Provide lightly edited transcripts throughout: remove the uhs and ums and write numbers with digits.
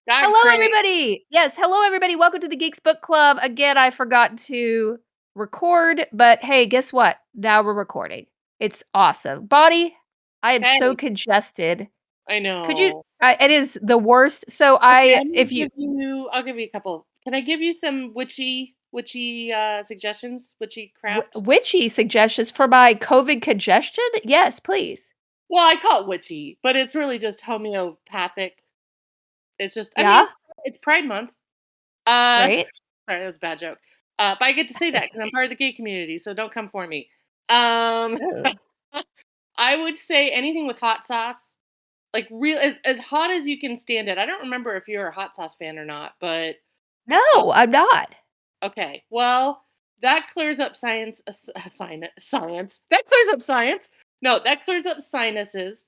God, Hello, Craig. everybody. Yes, hello, everybody. Welcome to the Geeks Book Club. Again, I forgot to record, but hey, guess what? Now we're recording. It's awesome. Body, I am so Hey, congested. I Could you? know. It is the worst. So Okay, I, I'm gonna if you give you. I'll give you a couple. Can I give you some witchy suggestions? Witchy craft. witchy suggestions for my COVID congestion, yes, please. Well, I call it witchy, but it's really just homeopathic. It's just. I mean, Yeah, it's Pride Month. Uh, right. sorry, that was a bad joke. But I get to say that because I'm part of the gay community, so don't come for me. Um, Oh. I would say anything with hot sauce. Like real as hot as you can stand it. I don't remember if you're a hot sauce fan or not, but uh, No, I'm not. okay. Well, that clears up science. That clears up science. No, that clears up sinuses.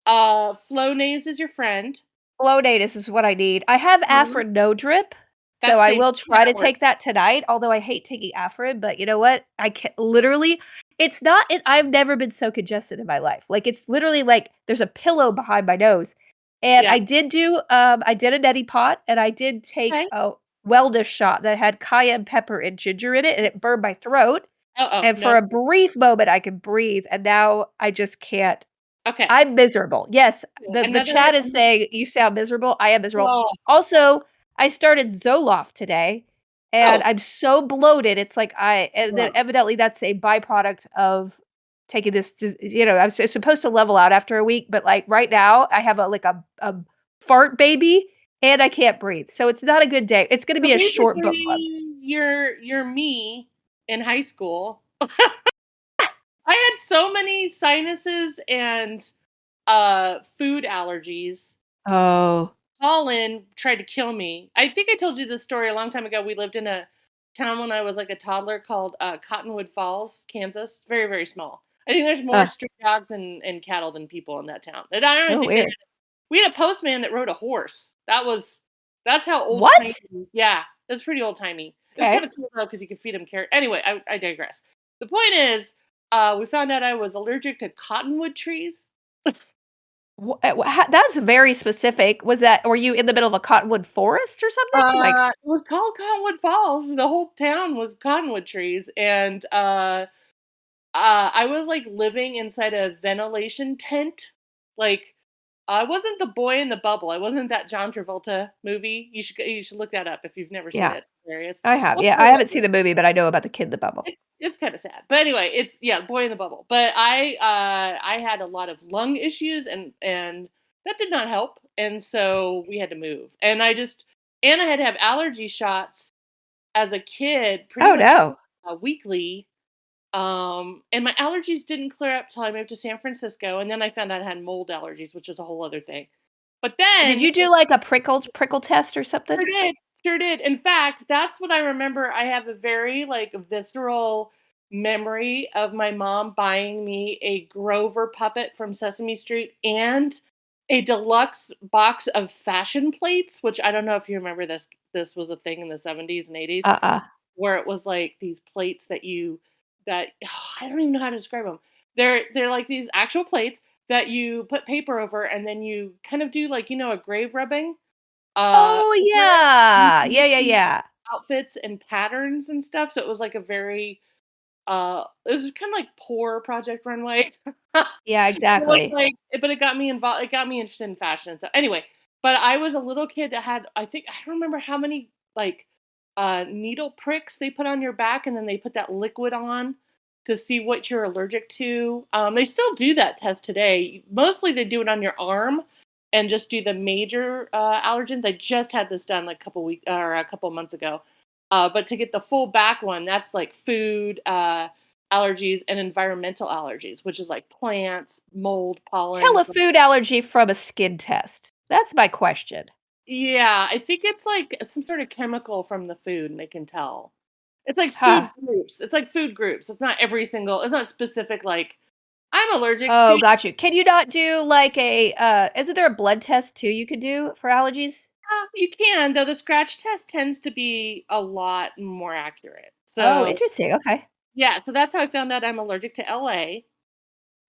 Flonase is your friend. Flonase is what I need. I have Mhm. Afrin no drip, so That's I safe. will Yeah, try to that take works. that tonight, although I hate taking Afrin, but you know what? I can literally it's not I've never been so congested in my life. Like, it's literally like there's a pillow behind my nose. And Yeah. I did a neti pot, and I did take Okay. a wellness shot that had cayenne pepper and ginger in it, and it burned my throat, Oh, and for no. a brief moment, I could breathe, and now I just can't. Okay. I'm miserable. Yes, the Another. chat is saying, "You sound miserable." I am miserable. Oh, Also, I started Zoloft today, and oh, I'm so bloated, it's like and then oh. evidently that's a byproduct of taking this I'm supposed to level out after a week, but, like, right now, I have a fart baby, and I can't breathe, so it's not a good day. It's gonna So be a short book club. basically, you're me in high school. I had so many sinuses and food allergies. Oh. Pollen tried to kill me. I think I told you this story a long time ago. We lived in a town when I was like a toddler called Cottonwood Falls, Kansas. Very, very small. I think there's more Uh, street dogs and cattle than people in that town. And I don't even oh, think weird. we had a postman that rode a horse. That's how old timey. What? Yeah, that's pretty old timey. It was kind Okay. of cool though because you could feed him carrot. Anyway, I digress. The point is, we found out I was allergic to cottonwood trees. That's very specific. Were you in the middle of a cottonwood forest or something? Like, It was called Cottonwood Falls. The whole town was cottonwood trees, and I was like living inside a ventilation tent. Like, I wasn't the boy in the bubble. I wasn't that John Travolta movie. You should look that up if you've never seen yeah, it. It's hilarious. I have. Also, Yeah, I haven't seen the movie, but I know about the kid in the bubble. it's kind of sad. But anyway, it's yeah, boy in the bubble. But I had a lot of lung issues and that did not help. And so we had to move. And I had to have allergy shots as a kid pretty Oh, much no. weekly. And my allergies didn't clear up till I moved to San Francisco, and then I found out I had mold allergies, which is a whole other thing. But Did then you do, like, a prickle test or something? sure did. Sure did. In fact, that's what I remember. I have a very like visceral memory of my mom buying me a Grover puppet from Sesame Street and a deluxe box of fashion plates, which I don't know if you remember this. This was a thing in the 70s and 80s Uh-uh. where it was like these plates that I don't even know how to describe them. They're like these actual plates that you put paper over and then you kind of do like a grave rubbing Oh, over it, and you yeah. can Yeah, make yeah, these yeah. outfits and patterns and stuff, so it was like a very, it was kinda like poor Project Runway. Yeah, It looked exactly. like but it got me interested in fashion and stuff. Anyway, but I was a little kid that had I don't remember how many, like, needle pricks they put on your back, and then they put that liquid on to see what you're allergic to. They still do that test today. Mostly they do it on your arm and just do the major, allergens. I just had this done like a couple months ago. But to get the full back one, that's like food, allergies and environmental allergies, which is like plants, mold, Tell pollen. a food allergy from a skin test. That's my question. Yeah, I think it's like some sort of chemical from the food, and they can tell. It's like Huh. food groups. It's like food groups. It's not every single. It's not specific. Like I'm allergic to. Oh, got you. Can you not do, like, isn't there a blood test too you could do for allergies? You can, though the scratch test tends to be a lot more accurate. Oh, So interesting, okay. yeah, so that's how I found out I'm allergic to LA.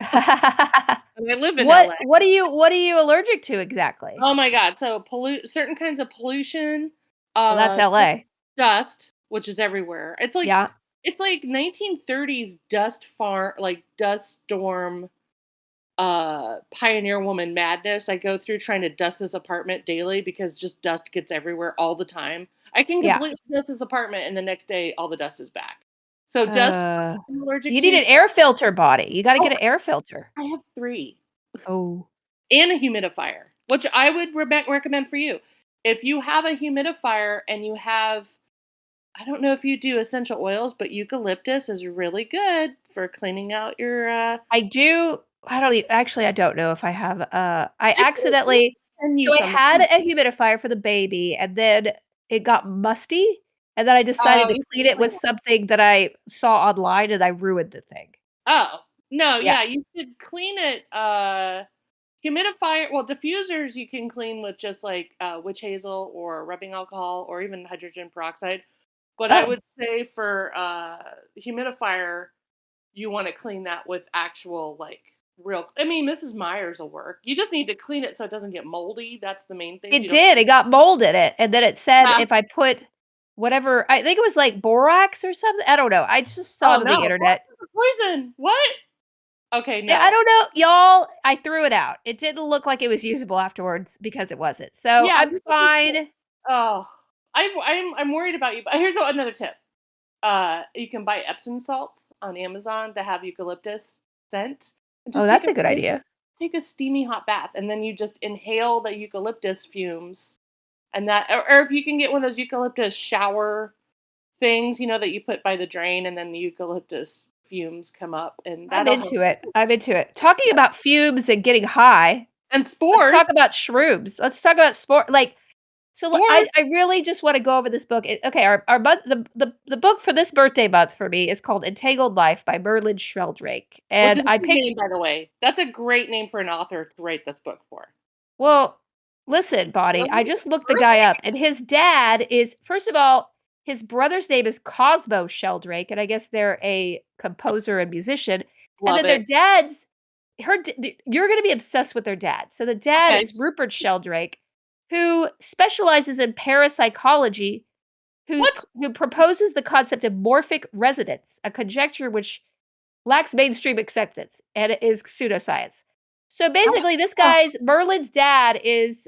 and I live in What LA. what are you allergic to exactly? Oh my god, so certain kinds of pollution, Well, that's just LA. dust, which is everywhere. Yeah. It's like 1930s dust storm, pioneer woman madness I go through trying to dust this apartment daily because just dust gets everywhere all the time. I can Yeah. completely dust this apartment and the next day all the dust is back. So dust Uh, I'm allergic you need to. an air filter body. You gotta Oh, get an air filter. I have 3 Oh. and a humidifier, which I would recommend for you. If you have a humidifier and you have I don't know if you do essential oils, but eucalyptus is really good for cleaning out your, I do I don't actually, I don't know if I have, I I can accidentally send you so I some. had a humidifier for the baby, and then it got musty, and then I decided Oh, to you clean should it clean with it. something that I saw online, and I ruined the thing. Oh, no, Yeah. yeah, you should clean it, humidifier diffusers you can clean with just, like, witch hazel or rubbing alcohol or even hydrogen peroxide, but I Oh, would say for, humidifier, you wanna clean that with actual, like, real I mean, Mrs. Meyer's will work. You just need to clean it so it doesn't get moldy, that's the main thing, so it you don't. did, it got mold in it, and then it said Yeah. if I put whatever I think it was, like, borax or something, I don't know, I just saw Oh, it on the no, internet. borax is a poison. What? Okay, Yeah, I no. don't know, y'all, I threw it out. It didn't look like it was usable afterwards because it wasn't, so Yeah, I'm you should just fine. oh, I'm worried about you, but here's another tip. You can buy Epsom salts on Amazon that have eucalyptus scent, and Oh, just that's a good idea. take a steamy hot bath, and then you just inhale the eucalyptus fumes, and or if you can get one of those eucalyptus shower things, that you put by the drain, and then the eucalyptus fumes come up, and I'm that'll help. into it. I'm into it. Talking about fumes and getting high, And let's spores, talk about shrooms. Let's talk about sport like, so spores. I really just wanna go over this book. Okay, our month the book for this birthday month for me is called Entangled Life by Merlin Sheldrake, Which and is a I good picked name, by the way. That's a great name for an author to write this book for. well, listen, Bonnie, I Really? just looked the guy Really? up, and his dad is first of all, his brother's name is Cosmo Sheldrake, and I guess they're a composer and musician, and Love then their it. dad's her d d you're gonna be obsessed with their dad. So the dad Okay. is Rupert Sheldrake, who specializes in parapsychology, What? who proposes the concept of morphic resonance, a conjecture which lacks mainstream acceptance and it is pseudoscience. So Oh, basically, this oh, guy's Merlin's dad is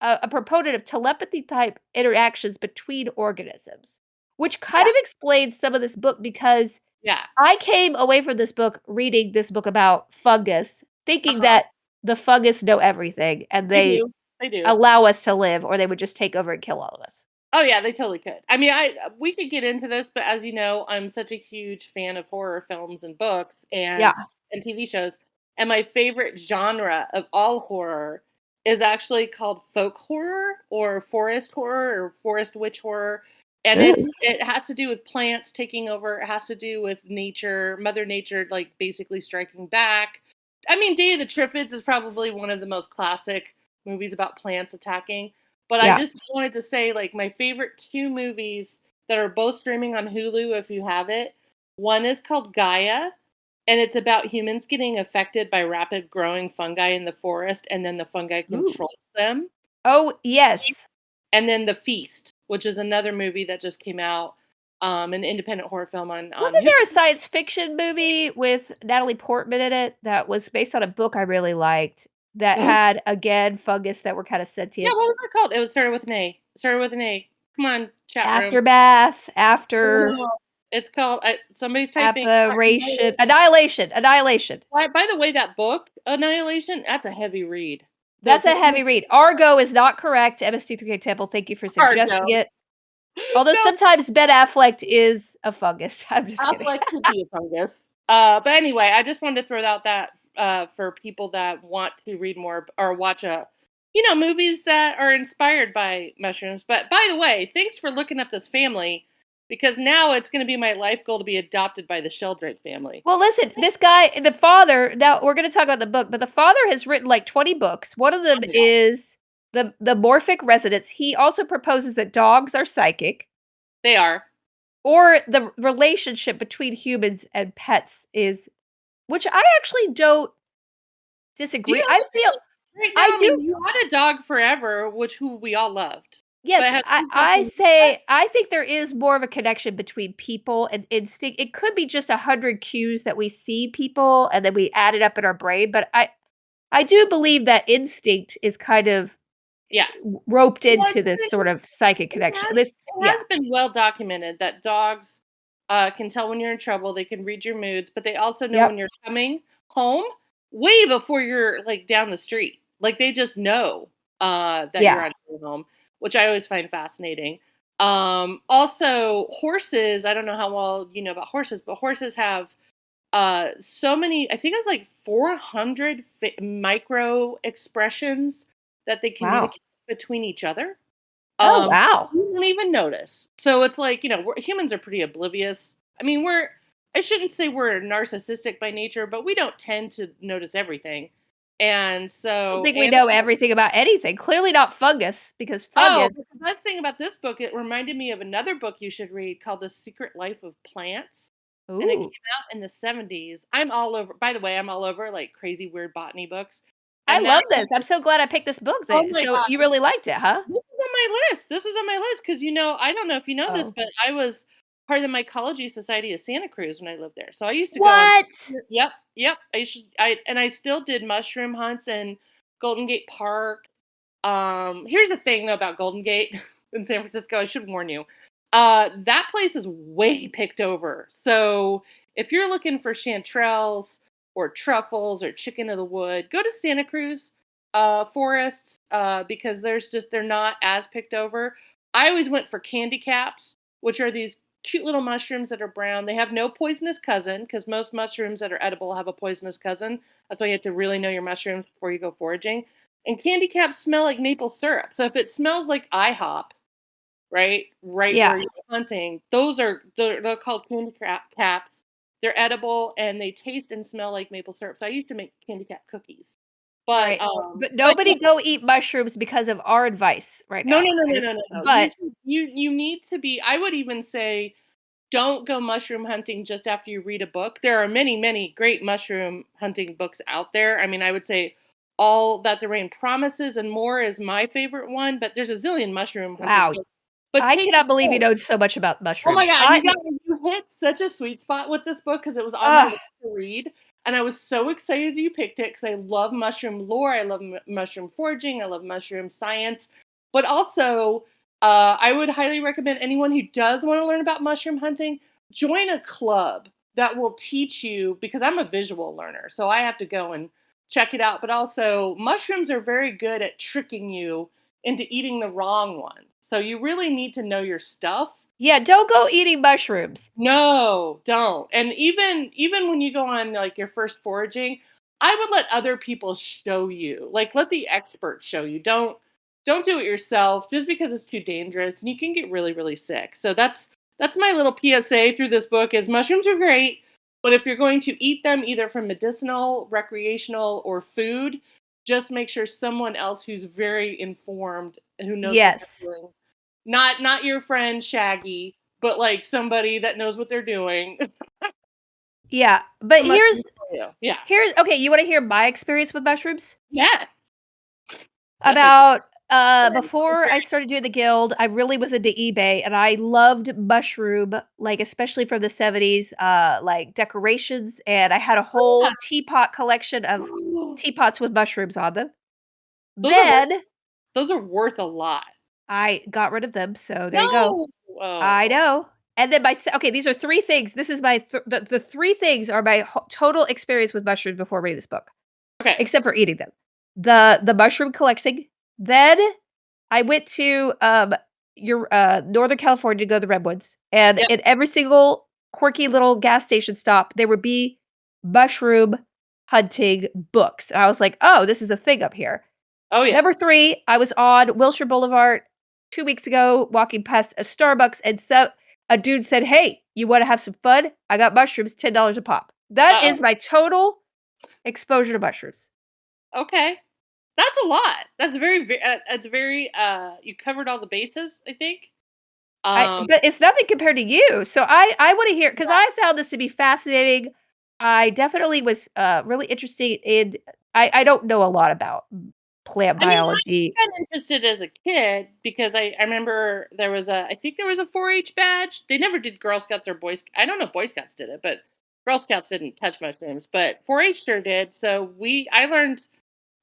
a proponent of telepathy type interactions between organisms, which kind yeah, of explains some of this book because yeah. I came away from this book reading this book about fungus, thinking Uh-huh. that the fungus know everything and They they do. They do. allow us to live or they would just take over and kill all of us. Oh, yeah, they totally could. I mean, we could get into this, but as you know, I'm such a huge fan of horror films and books Yeah. and TV shows, and my favorite genre of all horror is actually called folk horror or forest witch horror, and Ooh. it has to do with plants taking over. It has to do with nature, Mother Nature, like basically striking back. I mean, Day of the Triffids is probably one of the most classic movies about plants attacking. But I Yeah. just wanted to say, like, my favorite 2 movies that are both streaming on Hulu if you have it. One is called Gaia, and it's about humans getting affected by rapid growing fungi in the forest, and then the fungi Ooh. controls them. Oh, yes. And then The Feast, which is another movie that just came out, an independent horror film on Wasn't there a Hulu. science fiction movie with Natalie Portman in it that was based on a book I really liked that Mhm. had, again, fungus that were kinda Yeah, sentient? what was it called? It was started with an A. It started with an A. Come on, chat room. Aftermath, No. It's called somebody's typing. Annihilation. By the way, that book, Annihilation, that's a heavy read. The That's a premise heavy read. Argo is not correct, MST3K Temple, thank you for part, suggesting no. it. Although No, sometimes Ben Affleck is a fungus. I'm just kidding. Affleck could be a fungus. But anyway, I just wanted to throw out that for people that want to read more or watch movies that are inspired by mushrooms. But by the way, thanks for looking up this family because now it's going to be my life goal to be adopted by the Sheldrake family. Well, listen, this guy, the father, now we're gonna talk about the book, but the father has written like 20 books. One of them Oh, yeah, is the morphic resonance. He also proposes that dogs are psychic, they are. or the relationship between humans and pets is which I actually don't You disagree. don't I think feel right now, I I do mean, you had a dog forever, who we all loved. But I yes, had I 2 dogs I when you were say I think there is more of a connection between people and instinct. It could be just 100 cues that we see people and then we add it up in our brain, but I do believe that instinct is kind of yeah. roped Well, into this sort of psychic connection. This it yeah. has been well documented that dogs, can tell when you're in trouble, they can read your moods, but they also know Yep. when you're coming home way before you're, like, down the street. Like, they just know, that you're Yeah. on your way home, which I always find fascinating. Also, horses, I don't know how well you know about horses, but horses have, so many I think it's, like, 400 micro expressions that they Wow. communicate between each other. Oh, wow. You don't even notice. So it's like, humans are pretty oblivious. I mean, I shouldn't say we're narcissistic by nature, but we don't tend to notice everything. And I don't so, think we know everything about anything. Clearly not fungus because fungus but the best thing about this book, it reminded me of another book you should read called The Secret Life of Plants. And it came ooh. out in the 70s. I'm all over, by the way, I'm all over like crazy, weird botany books. I And now, love this. I'm so glad I picked this book oh that my so God. you really liked it, huh? This was on my list. This was on my list because I don't know if you know this, Oh. but I was part of the Mycology Society of Santa Cruz when I lived there. So I used to go on. What? Yep, yep. I still did mushroom hunts in Golden Gate Park. Here's the thing though about Golden Gate in San Francisco. I should warn you. That place is way picked over. So if you're looking for chanterelles or truffles or chicken of the wood, go to Santa Cruz forests because they're not as picked over. I always went for candy caps, which are these cute little mushrooms that are brown. They have no poisonous cousin because most mushrooms that are edible have a poisonous cousin. That's why you have to really know your mushrooms before you go foraging. And candy caps smell like maple syrup. So if it smells like IHOP, right Yeah. where you're hunting, they're called caps. They're edible and they taste and smell like maple syrup. So I used to make candy cap cookies. But Right. But yeah, nobody go eat mushrooms because of our advice right no, now. no, no, I no, just no, no, no. but You need to be. I would even say don't go mushroom hunting just after you read a book. There are many, many great mushroom hunting books out there. I mean, I would say All That the Rain Promises and More is my favorite one, but there's a zillion mushroom hunting wow. books. But I take cannot your believe you pick. know so much about Oh my mushrooms. God, I you hit such a sweet spot with this book because it was on my ugh, list to read, and I was so excited you picked it because I love mushroom lore, I love mushroom foraging, I love mushroom science, but also, I would highly recommend anyone who does wanna learn about mushroom hunting, join a club that will teach you because I'm a visual learner, so I have to go and check it out, but also, mushrooms are very good at tricking you into eating the wrong ones, so you really need to know your stuff. yeah, don't go eating mushrooms. No, don't. And even when you go on like your first foraging, I would let other people show you. Like let the experts show you. Don't do it yourself just because it's too dangerous and you can get really really sick. So that's my little PSA through this book is mushrooms are great, but if you're going to eat them either for medicinal, recreational or food, just make sure someone else who's very informed and who knows what Yes. they're doing. Not your friend Shaggy, but, like, somebody that knows what they're doing. Yeah, but The mushroom for you. Yeah. here's okay, you wanna hear my experience with mushrooms? Yes. Yes, I do. About, Sure, I'm before I very started doing the guild, I really was into eBay, and I loved mushroom, like, especially from the '70s, like, decorations, and I had a yeah. whole teapot collection of teapots with mushrooms on them. Those are worth Then, those are worth a lot. I got rid of them, so there you go. No! I Oh, know. And then okay, these are 3 things. This is my the 3 things are my total experience with mushrooms before reading this book, okay. except for eating them. The mushroom collecting, then I went to, your, Northern California to go to the redwoods, and Yep. in every single quirky little gas station stop, there would be mushroom hunting books, and I was like, "Oh, this is a thing up here." Oh, yeah. Number 3, I was on Wilshire Boulevard 2 weeks ago walking past a Starbucks, and a dude said, "Hey, you wanna have some fun? I got mushrooms, $10 a pop." That Uh-oh. is my total exposure to mushrooms. Okay. That's a lot. That's very, you covered all the bases, I think. I Um, but it's nothing compared to you, so I wanna hear because I found this to be fascinating. I definitely was, really interested in I don't know a lot about plant I mean, biology. I got interested as a kid because I remember there was I think there was a 4-H badge. They never did Girl Scouts or Boy Scouts. I don't know if Boy Scouts did it, but Girl Scouts didn't touch mushrooms, but 4-H sure did. So I learned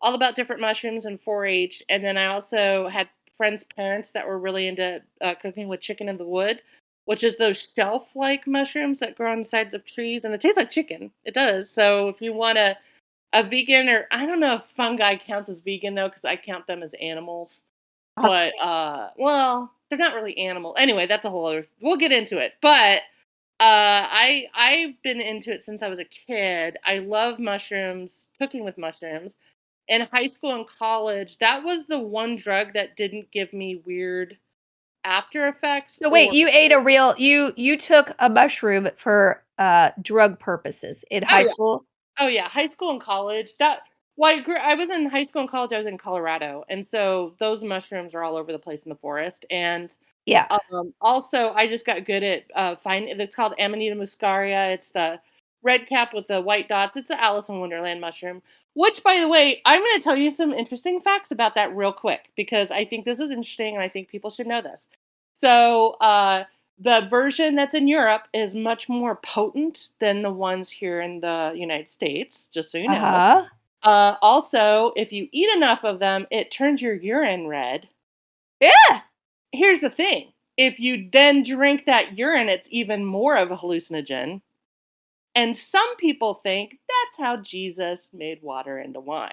all about different mushrooms in 4-H, and then I also had friends' parents that were really into cooking with chicken in the wood, which is those shelf-like mushrooms that grow on the sides of trees, and it tastes like chicken. It does. So if you want a vegan, or I don't know if fungi counts as vegan though, because I count them as animals. But well, they're not really animal. Anyway, that's a whole other. We'll get into it. But I've been into it since I was a kid. I love mushrooms, cooking with mushrooms. In high school and college, that was the one drug that didn't give me weird after effects So wait, or. you ate a real you took a mushroom for, drug purposes in Oh high yeah. school? Oh yeah, high school and college. I was in high school and college. I was in Colorado, and so those mushrooms are all over the place in the forest. And Yeah. also, I just got good at finding. It's called Amanita muscaria. It's the red cap with the white dots. It's the Alice in Wonderland mushroom. Which, by the way, I'm going to tell you some interesting facts about that real quick because I think this is interesting and I think people should know this. So, the version that's in Europe is much more potent than the ones here in the United States, just so you know. Uh-huh. Also, if you eat enough of them, it turns your urine red. Yeah! Here's the thing. If you then drink that urine, it's even more of a hallucinogen. And some people think that's how Jesus made water into wine.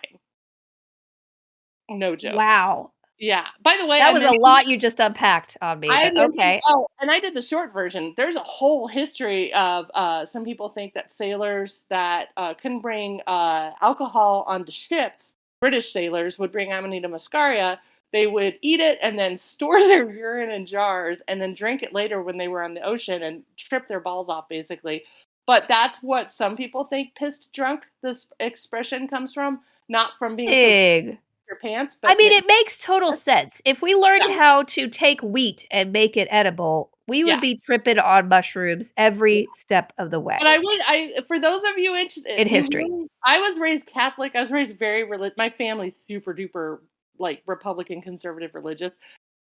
No joke. Wow. Yeah. By the way, That was a lot you just unpacked on me, I but mentioned, okay. oh, and I did the short version. There's a whole history of some people think that sailors that couldn't bring alcohol onto ships, British sailors would bring Amanita muscaria. They would eat it and then store their urine in jars and then drink it later when they were on the ocean and trip their balls off, basically. But that's what some people think pissed drunk, this expression comes from, not from being so Big. your pants, I but mean, getting. it makes total sense. If we Yeah. learned how to take wheat and make it edible, we Yeah. would be tripping on mushrooms every step of the But way I for those of you interested, in you history. really, I was raised Catholic. I was raised very religious. My family's super duper like Republican conservative religious.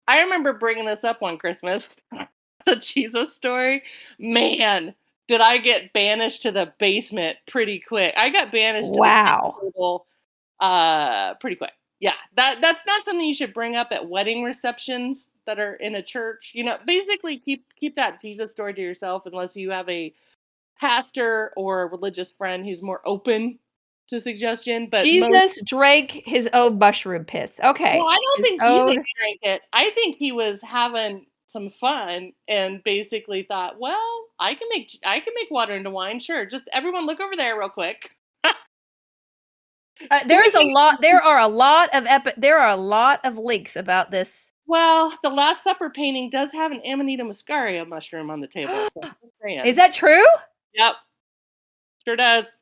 I remember bringing this up one Christmas, the Jesus story. Man, did I get banished to the basement pretty quick. I got banished to the kitchen Wow. table pretty quick. Yeah, that's not something you should bring up at wedding receptions that are in a church. You know, basically keep that Jesus story to yourself unless you have a pastor or a religious friend who's more open to suggestion, but most. Jesus drank his own mushroom piss. Well, Okay. I don't His think Jesus own drank it. I think he was having some fun and basically thought, well, I can make water into wine, sure. Just everyone look over there real quick. Can we there are a lot of links about this. Well, the Last Supper painting does have an Amanita muscaria mushroom on the table, so I'm just Is saying. that true? Yep, sure does. Sure.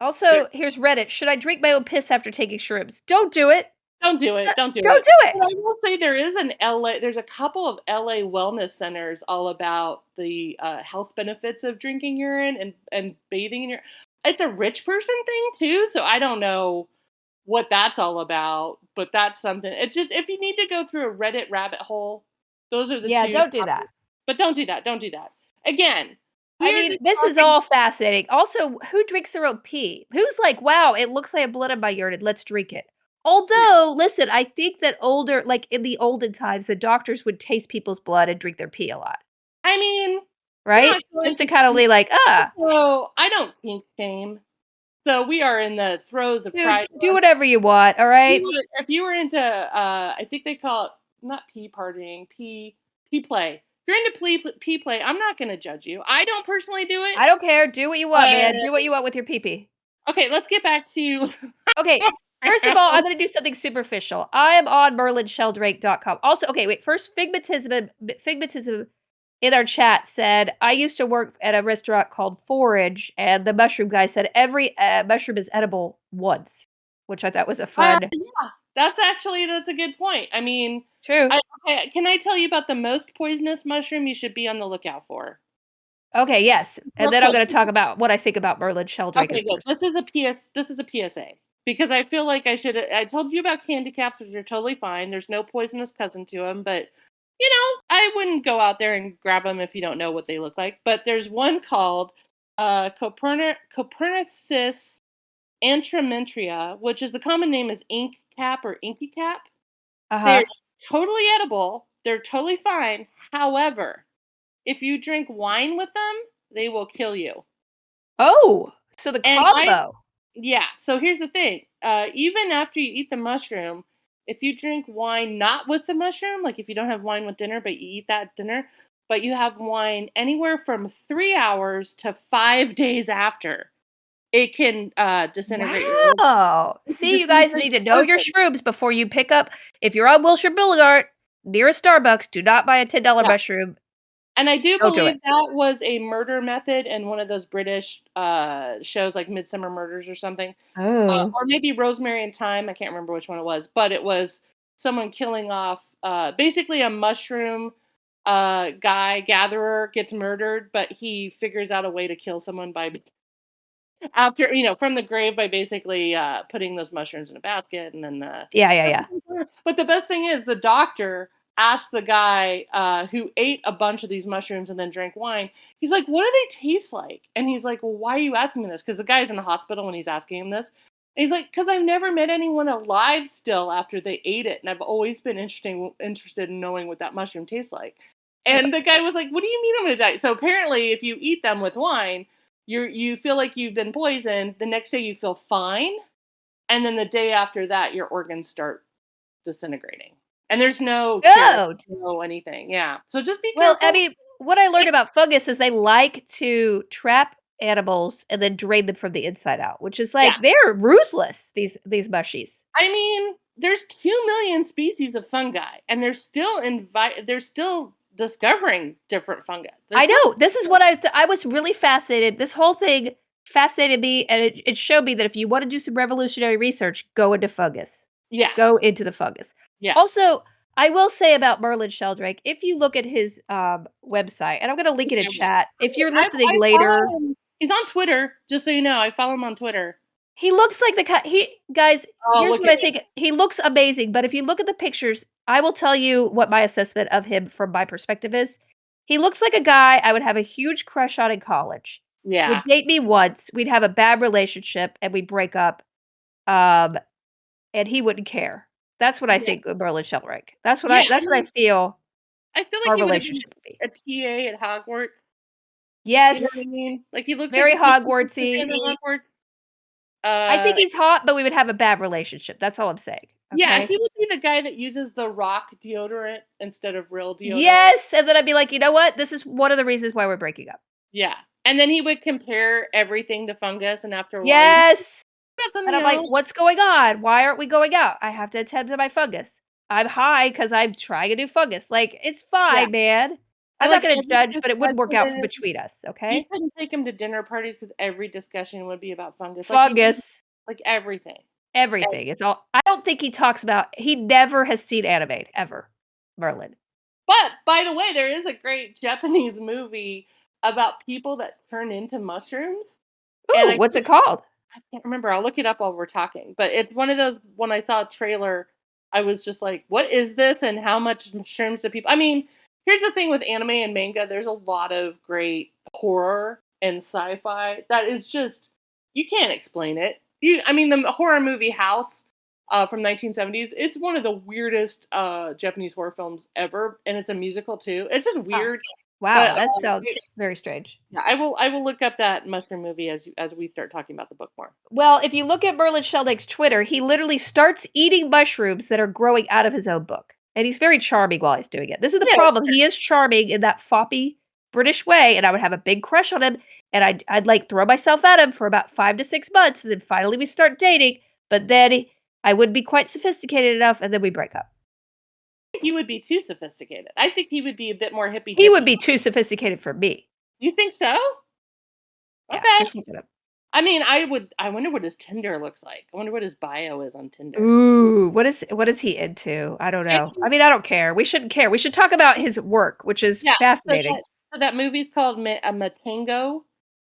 Also, here's Reddit. Should I drink my own piss after taking shrooms? Don't do it. Don't do it. Don't do Don't it. do it. But I will say there's a couple of LA wellness centers all about the health benefits of drinking urine and bathing in your. It's a rich person thing too, so I don't know what that's all about, but that's something. It just if you need to go through a Reddit rabbit hole, those are the Yeah, two. don't do that. But don't do that. Don't do that. Again, I we're mean, just this is talking. all fascinating. Also, who drinks their own pee? Who's like, "Wow, it looks like blood in my urine. Let's drink it." Yeah. Although, listen, I think that in the olden times, the doctors would taste people's blood and drink their pee a lot, I mean, we're right? not going Just to to. kinda be like, "Ah, So I don't kink shame. So we are in the throes of dude, Pride do Month. whatever you want, all right?" If you were into, I think they call it not pee partying, pee play. If you're into pee play, I'm not going to judge you. I don't personally do it, I don't care. Do what you want, man. Do but what you want with your pee-pee. okay, let's get back to. Okay, first of all, I'm gonna do something superficial. I am on merlinsheldrake.com. Also, okay, wait, first, Figmatism in our chat said, "I used to work at a restaurant called Forage, and the mushroom guy said every, mushroom is edible once," which I thought was a fun Yeah, that's a good point. I mean, True. okay, can I tell you about the most poisonous mushroom you should be on the lookout for? Okay, yes, and Real then I'm quick. gonna talk about what I think about Merlin Sheldrake as Okay, a good. person. This is a PSA because I feel like I told you about candy caps, which are totally fine. There's no poisonous cousin to them, but I wouldn't go out there and grab them if you don't know what they look like. But there's one called Copernicus Antramentria, which is the common name is ink cap or inky cap. Uh-huh. They're totally edible. They're totally fine. However, if you drink wine with them, they will kill you. Oh, so the And combo. yeah, so here's the thing. Even after you eat the mushroom, if you drink wine not with the mushroom, like if you don't have wine with dinner, but you eat that dinner, but you have wine anywhere from 3 hours to 5 days after, it can disintegrate your organs. Wow! It can See, you guys disintegrate need to your know your organs. shrooms before you pick up if you're on Wilshire Boulevard, near a Starbucks, do not buy a $10 Yeah. mushroom. And I do Don't do it. believe that was a murder method in one of those British shows like Midsummer Murders or something. Oh. Or maybe Rosemary and Thyme. I can't remember which one it was, but it was someone killing off basically a mushroom guy gatherer gets murdered, but he figures out a way to kill someone by after from the grave by basically putting those mushrooms in a basket and then Yeah, yeah, yeah. but the best thing is the doctor asked the guy who ate a bunch of these mushrooms and then drank wine. He's like, what do they taste like? And he's like, well, why are you asking me this? Because the guy's in the hospital when he's asking him this. And he's like, because I've never met anyone alive still after they ate it, and I've always been interested in knowing what that mushroom tastes like. And the guy was like, what do you mean I'm gonna die? So apparently if you eat them with wine, you feel like you've been poisoned. The next day you feel fine, and then the day after that your organs start disintegrating. And there's no cure, Oh! no anything. Yeah. So just be Well, I careful. mean, what I learned about fungus is they like to trap animals and then drain them from the inside out, which is Yeah. like, they're ruthless, these mushies. I mean, there's 2 million species of fungi, and they're still discovering different fungus. They're I still know, this is what I was really fascinated this whole thing fascinated me, and it showed me that if you wanna do some revolutionary research, go into fungus. yeah. Go into the fungus. Yeah. Also, I will say about Merlin Sheldrake, if you look at his, website, and I'm gonna link it in Okay, well, chat, if you're listening I later, follow him. He's on Twitter, just so you know. I follow him on Twitter. he looks like the he guys, Oh, here's look what at I me. think, he looks amazing, but if you look at the pictures, I will tell you what my assessment of him from my perspective is. He looks like a guy I would have a huge crush on in college. Would Yeah. date me once, we'd have a bad relationship, and we'd break up, um, and he wouldn't care. That's what I Yeah. think of Merlin Sheldrake. Yeah. I That's what I mean, feel I feel like our he would have been relationship would be. a TA at Hogwarts. You know Yes, what I mean? Like he looks like very a kid who could Hogwartsy. in Hogwarts. I Uh, think he's hot, but we would have a bad relationship. That's all I'm saying, yeah, okay? he would be the guy that uses the rock deodorant instead of real deodorant. Yes, and then I'd be like, "You know what? This is one of the reasons why we're breaking up." Yeah, and then he would compare everything to fungus, and after a while, you Yes! got And something I'm like, else. "What's going on? Why aren't we going out? I have to attend to my fungus. I'm high because 'cause I'm trying a new fungus." Like, "It's Yeah, fine, man. I'm and not like gonna every judge, but it wouldn't work out for discussion, between us, you okay?" couldn't take him to dinner parties because every discussion would be about fungus. Like he did, Fungus, like everything. And, everything. It's all I don't think he talks about he never has seen anime, ever, Merlin. but by the way, there is a great Japanese movie about people that turn into mushrooms, and Ooh, what's it called? I can't remember. I'll look it up while we're talking. But it's one of those when I saw a trailer, I was just like, "What is this? And how much mushrooms do people?" I mean, here's the thing with anime and manga. There's a lot of great horror and sci-fi that is just you can't explain it. I mean, the horror movie House from 1970s. It's one of the weirdest Japanese horror films ever, and it's a musical too. It's just Ah, weird, wow, but that sounds very strange. yeah, I will look up that mushroom movie as we start talking about the book more. Well, if you look at Merlin Sheldrake's Twitter, he literally starts eating mushrooms that are growing out of his own book, and he's very charming while he's doing it. This is the Yeah, problem, he is charming in that foppy British way, and I would have a big crush on him, and I'd, like, throw myself at him for about 5 to 6 months, and then finally we start dating, but then I wouldn't be quite sophisticated enough, and then we break up. think he would be too sophisticated. I think he would be a bit more hippy He would dippy. be too sophisticated for me. You think so? Yeah, Okay. just look it up. I mean, I wonder what his Tinder looks like. I wonder what his bio is on Tinder. Ooh, what is he into? I don't know. I Maybe mean, I don't care. We shouldn't care. We should talk about his work, which is yeah. So fascinating. So that movie's called Matango.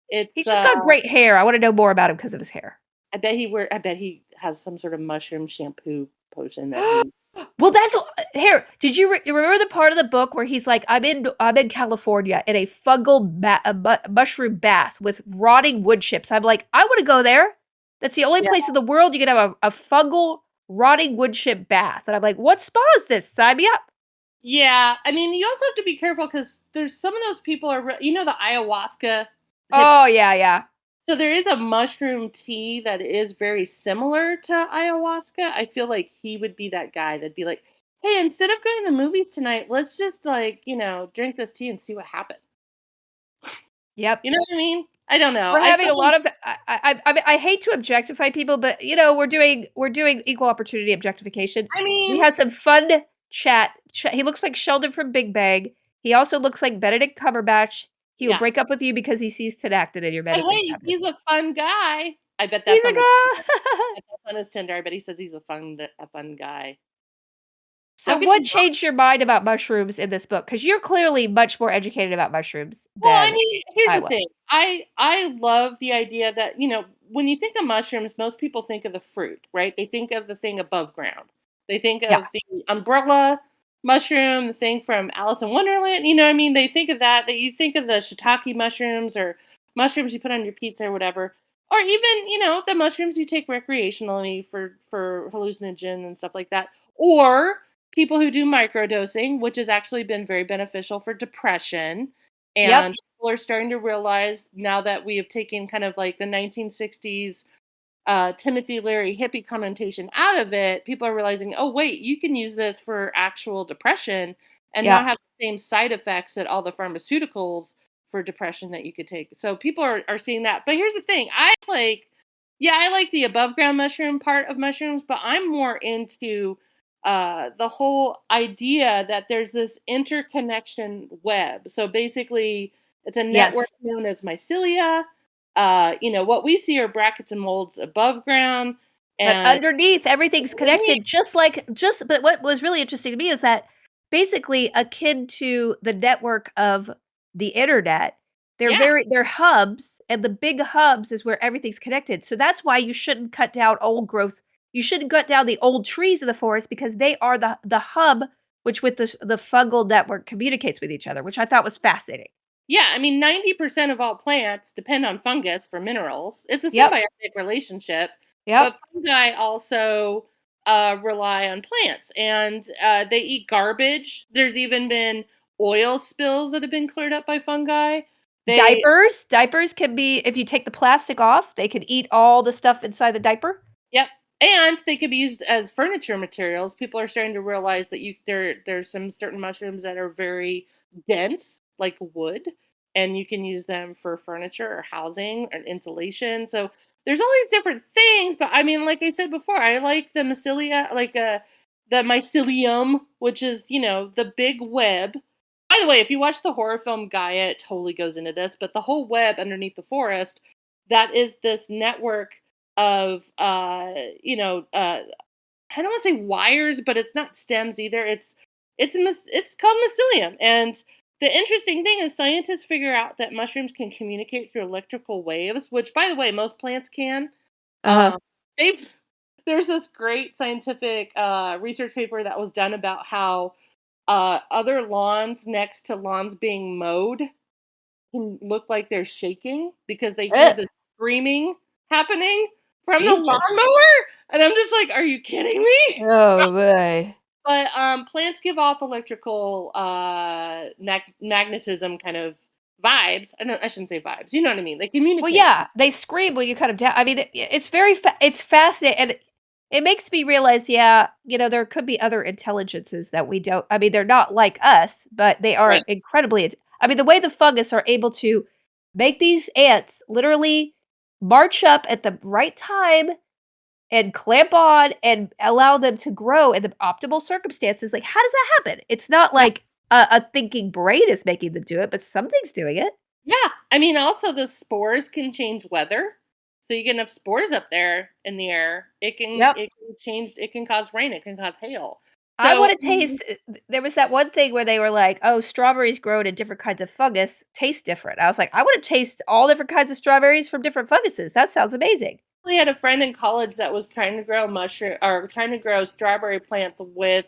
It's, He's just got great hair. I wanna know more about him because of his hair. I bet he has some sort of mushroom shampoo potion that he Well, that's here, did you remember the part of the book where he's like, I'm in California in a fungal mushroom bath with rotting wood chips." I'm like, "I wanna go there. That's the only Yeah. place in the world you can have a fungal rotting wood chip bath." And I'm like, "What spa is this? Sign me up." Yeah, I mean, you also have to be careful because there's some of those people are you know, the ayahuasca hips. Oh, yeah, yeah. So there is a mushroom tea that is very similar to ayahuasca. I feel like he would be that guy that'd be like, "Hey, instead of going to the movies tonight, let's just, like, drink this tea and see what happens." Yep. You know what I mean? I don't know. We're I having feel a like lot of I mean, I hate to objectify people, but, we're doing equal opportunity objectification. I We mean, had some fun chat. He looks like Sheldon from Big Bang. He also looks like Benedict Cumberbatch. He will yeah. break up with you because he sees tenactin in your But medicine hey, cabinet. he's a fun guy. I bet He's that's a on his guy. I bet that's on his Tinder. I bet he says he's a fun guy. So How could what you not? changed your mind about mushrooms in this book? Because 'Cause you're clearly much more educated about mushrooms Well, I than mean, here's I the was. thing. I love the idea that, when you think of mushrooms, most people think of the fruit, right? They think of the thing above ground. They think Yeah. of the umbrella mushroom, the thing from Alice in Wonderland. You know what I mean? They think of that you think of the shiitake mushrooms or mushrooms you put on your pizza or whatever. Or even, the mushrooms you take recreationally for hallucinogen and stuff like that. Or people who do microdosing, which has actually been very beneficial for depression. Yep. And people are starting to realize now that we have taken kind of like the 1960s Timothy Leary hippie connotation out of it, people are realizing, oh, wait, you can use this for actual depression and not Yep. have the same side effects that all the pharmaceuticals for depression that you could take. So people are seeing that. But here's the thing I like the above ground mushroom part of mushrooms, but I'm more into the whole idea that there's this interconnection web. So basically, it's a network Yes. known as mycelia. What we see are brackets and molds above ground, But and underneath, everything's underneath, connected but what was really interesting to me is that basically akin to the network of the internet, yeah, they're hubs, and the big hubs is where everything's connected. So that's why you shouldn't cut down old growth. You shouldn't cut down the old trees in the forest because they are the hub which with the fungal network communicates with each other, which I thought was fascinating. yeah. I mean, 90% of all plants depend on fungus for minerals. It's a Yep. symbiotic relationship, Yep. but fungi also rely on plants, and they eat garbage. There's even been oil spills that have been cleared up by fungi. They Diapers can be if you take the plastic off, they can eat all the stuff inside the diaper. Yep. And they could be used as furniture materials. People are starting to realize that there's some certain mushrooms that are very dense, like wood, and you can use them for furniture or housing or insulation. So there's all these different things, but I mean, like I said before, I like the mycelia, the mycelium, which is, the big web. By the way, if you watch the horror film Gaia, it totally goes into this, but the whole web underneath the forest, that is this network of I don't want to say wires, but it's not stems either. It's called mycelium. And the interesting thing is scientists figure out that mushrooms can communicate through electrical waves, which by the way most plants can. Uh-huh. um, they've There's this great scientific research paper that was done about how other lawns next to lawns being mowed can look like they're shaking because they hear Ugh, the screaming happening from the Jesus. lawnmower, and I'm just like, "Are you kidding me?" Oh, boy. But, plants give off electrical, magnetism kind of vibes. I shouldn't say vibes, you know what I mean? They Well, communicate. yeah, they scream when you cut 'em down. I mean, it's very it's fascinating, and it makes me realize, yeah, there could be other intelligences that we don't I mean, they're not like us, but they Right. are incredibly I mean, the way the fungus are able to make these ants literally march up at the right time and clamp on and allow them to grow in the optimal circumstances, like, how does that happen? It's not Yeah. like a thinking brain is making them do it, but something's doing it. Yeah. I mean, also the spores can change weather. So you get enough spores up there in the air, Yep. it can cause rain, it can cause hail. I So wanna taste there was that one thing where they were like, "Oh, strawberries grown in different kinds of fungus taste different." I was like, "I wanna taste all different kinds of strawberries from different funguses. That sounds amazing." I had a friend in college that was trying to grow mushroom or trying to grow strawberry plants with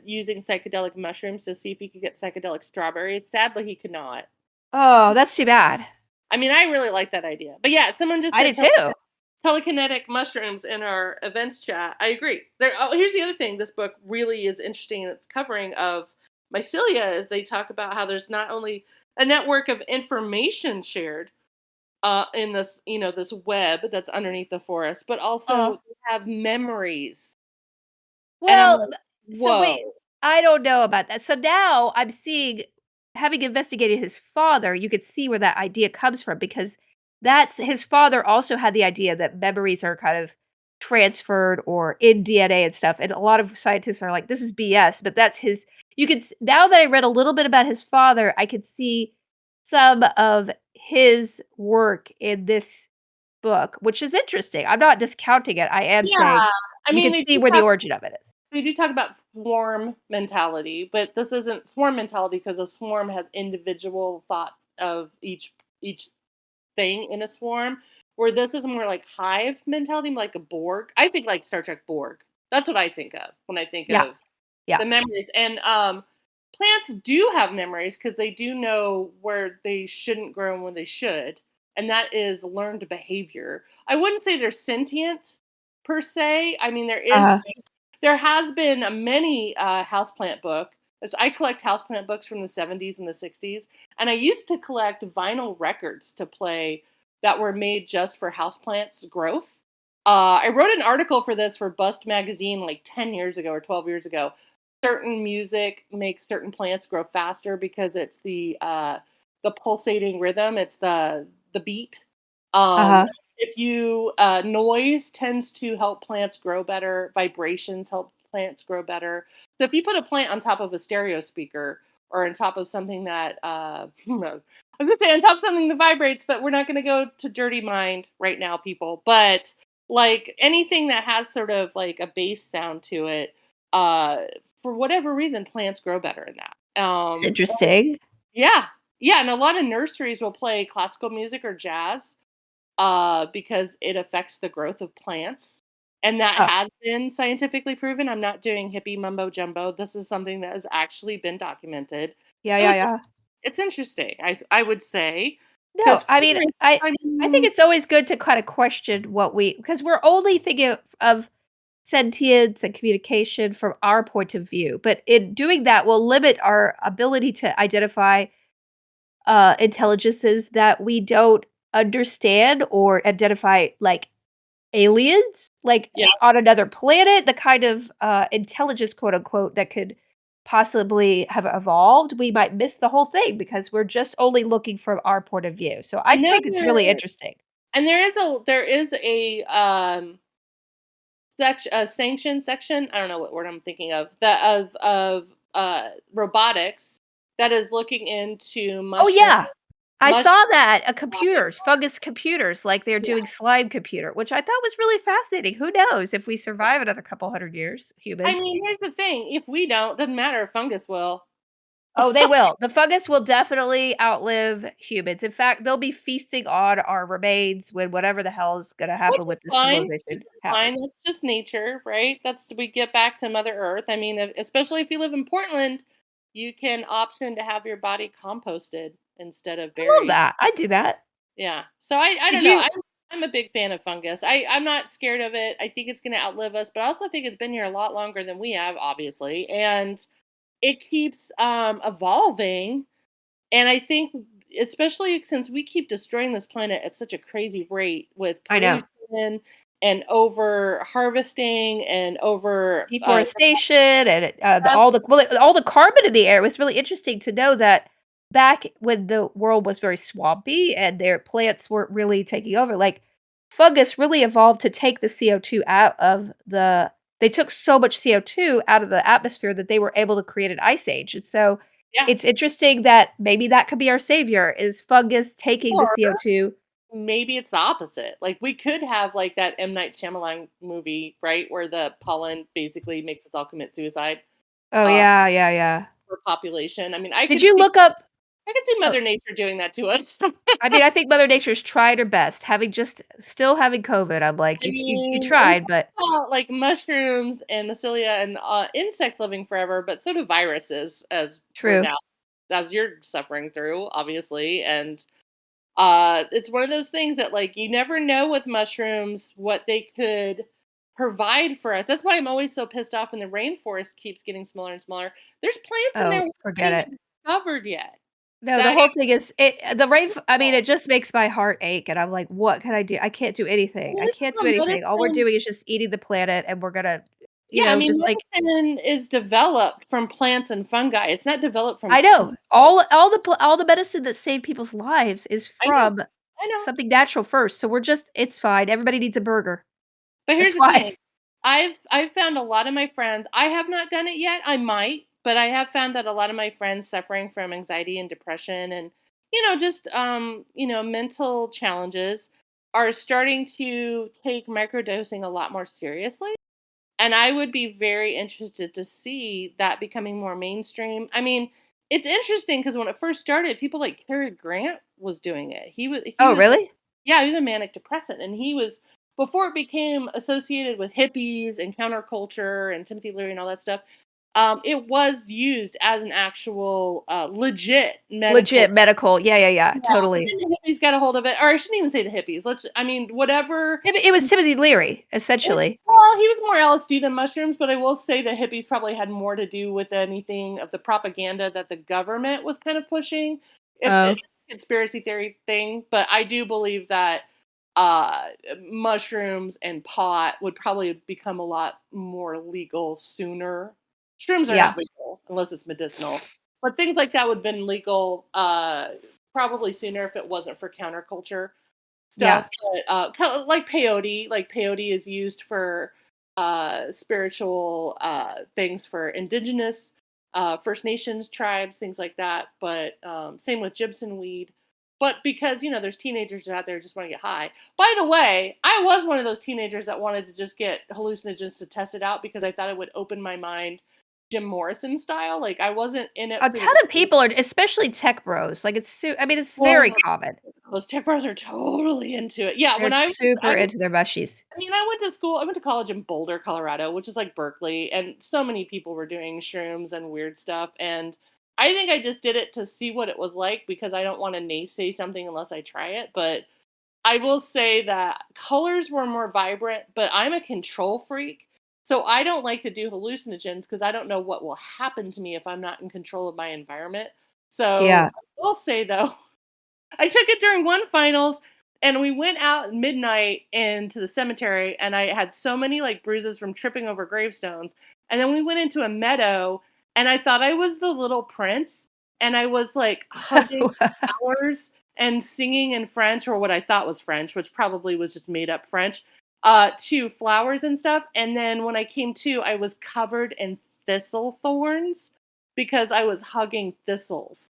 using psychedelic mushrooms to see if he could get psychedelic strawberries. Sadly, he could not. Oh, that's too bad. I mean, I really like that idea. But yeah, someone just I said did too. telekinetic mushrooms in our events chat. I agree. Here's the other thing this book really is interesting in its covering of mycelia is they talk about how there's not only a network of information shared in this, this web that's underneath the forest, but Uh also they have memories. And I'm Well, like, so wait, whoa. I don't know about that. So now I'm seeing having investigated his father, you could see where that idea comes from because that's his father also had the idea that memories are kind of transferred or in DNA and stuff. And a lot of scientists are like, this is BS, but that's his. Now that I read a little bit about his father, I could see some of his work in this book, which is interesting. I'm not discounting it. I am saying Yeah. I you mean, can see where the origin of it is. they do talk about swarm mentality, but this isn't swarm mentality because a swarm has individual thoughts of each thing in a swarm. Where this is more like hive mentality, like a Borg. I think like Star Trek Borg. That's what I think of when I think Yeah, of yeah. the memories. And plants do have memories because they do know where they shouldn't grow and when they should, and that is learned behavior. I wouldn't say they're sentient per se. I mean, Uh-huh. there has been a many houseplant book. As I collect houseplant books from the 70s and the 60s, and I used to collect vinyl records to play that were made just for houseplants growth. I wrote an article for this for Bust magazine like 10 years ago or 12 years ago. Certain music makes certain plants grow faster because it's the pulsating rhythm, it's the beat. Um, Uh-huh. if you noise tends to help plants grow better, vibrations help plants grow better. So if you put a plant on top of a stereo speaker or on top of something that I was gonna say on top of something that vibrates, but we're not gonna go to dirty mind right now, people. But like anything that has sort of like a bass sound to it, uh, for whatever reason, plants grow better in that. It's interesting. Yeah, yeah, and a lot of nurseries will play classical music or jazz because it affects the growth of plants. And that Oh, has been scientifically proven. I'm not doing hippie mumbo jumbo. This is something that has actually been documented. yeah, So yeah, yeah. it's interesting, I would say, No, because I mean, I I think mean, it's always good to kinda question what we because we're only thinking of sentience and communication from our point of view, but in doing that will limit our ability to identify, intelligences that we don't understand or identify, like, aliens, like, yeah, on another planet, the kind of, "intelligence," quote, unquote, that could possibly have evolved, we might miss the whole thing because we're just only looking from our point of view, so I I know think it's really interesting. and there is a a sanction section. I don't know what word I'm thinking of. That of robotics that is looking into Oh, yeah. I mushroom. saw that, computers, fungus computers, like they're doing slime computer, which I thought was really fascinating. Who knows if we survive another couple 100 years, I humans. mean, here's the thing, if we don't, doesn't matter if fungus will. Oh, they will. The fungus will definitely outlive humans. In fact, they'll be feasting on our remains when whatever the hell is gonna Which happen with is this fine, which civilization is fine, happens. that's just nature, right? That's we get back to Mother Earth. I mean, especially if you live in Portland, you can option to have your body composted instead of I love buried. that. I'd do that. Yeah. So I Did don't know. you I'm a big fan of fungus. I'm not scared of it. I think it's going to outlive us, but I also think it's been here a lot longer than we have, obviously, and it keeps evolving. And I think, especially since we keep destroying this planet at such a crazy rate with I know. pollution and over harvesting and over Deforestation and, all the carbon in the air. It was really interesting to know that back when the world was very swampy and their plants weren't really taking over, like, fungus really evolved to take the CO2 out of the they took so much CO2 out of the atmosphere that they were able to create an ice age, and so, yeah. it's interesting that maybe that could be our savior, is fungus taking the Or CO2. maybe it's the opposite. Like, we could have, like, that M. Night Shyamalan movie, right, where the pollen basically makes us all commit suicide, Oh, uh, yeah, yeah, yeah. for population. I mean, Did you look up I could see oh, Mother Nature doing that to us. I mean, I think Mother Nature's tried her best, having just still having COVID, I'm like, I You mean, we tried, talk but" about, like, mushrooms and mycelia and, insects living forever, but so do viruses, as we're True. now as you're suffering through, obviously, and, it's one of those things that, like, you never know with mushrooms what they could provide for us. That's why I'm always so pissed off when the rainforest keeps getting smaller and smaller. There's plants in there Oh, we forget haven't it. even discovered yet. No, the That whole thing is the rain I mean, oh, it just makes my heart ache, and I'm like, "What can I do? I can't do anything. well, I this is can't do how anything. All we're medicine doing is just eating the planet, and we're gonna, yeah, I mean, just like" medicine is developed from plants and fungi. It's not developed from I know. chemicals. All the medicine that saved people's lives is I know, from I know. something natural first, so we're just it's fine. Everybody needs a burger. But here's That's the why. thing. I've found a lot of my friends I have not done it yet, I might, but I have found that a lot of my friends suffering from anxiety and depression and, just, mental challenges are starting to take microdosing a lot more seriously. And I would be very interested to see that becoming more mainstream. I mean, it's interesting because when it first started, people like Cary Grant was doing it. He Oh, was like really? yeah, he was a manic depressant and he was before it became associated with hippies and counterculture and Timothy Leary and all that stuff, it was used as an actual legit medical Legit medical. Yeah, yeah, yeah, yeah, but totally. then the hippies got a hold of it, or I shouldn't even say the hippies. I mean, whatever It was Timothy Leary, essentially. well, he was more LSD than mushrooms, but I will say the hippies probably had more to do with anything of the propaganda that the government was kind of pushing. If Oh, it's a conspiracy theory thing, but I do believe that uh mushrooms and pot would probably become a lot more legal sooner. Shrooms are yeah, not legal unless it's medicinal. But things like that would have been legal probably sooner if it wasn't for counterculture yeah, stuff, but, like peyote is used for, spiritual, things for indigenous, First Nations tribes, things like that, but, same with Gibson weed. But because, there's teenagers out there who just wanna get high. By the way, I was one of those teenagers that wanted to just get hallucinogens to test it out because I thought it would open my mind Jim Morrison style, like, I wasn't in it a for ton of the people are especially tech bros, like, I mean, it's very well, common. those tech bros are totally into it. Yeah, They're super into their mushies. I mean, I went to college in Boulder, Colorado, which is like Berkeley, and so many people were doing shrooms and weird stuff. And I think I just did it to see what it was like because I don't want to naysay something unless I try it. But I will say that colors were more vibrant, but I'm a control freak. So I don't like to do hallucinogens because I don't know what will happen to me if I'm not in control of my environment. So Yeah. I will say though, I took it during one finals and we went out at midnight into the cemetery and I had so many like bruises from tripping over gravestones. And then we went into a meadow and I thought I was the little prince and I was like hugging flowers and singing in French or what I thought was French, which probably was just made up French, to flowers and stuff. And then when I came to, I was covered in thistle thorns because I was hugging thistles.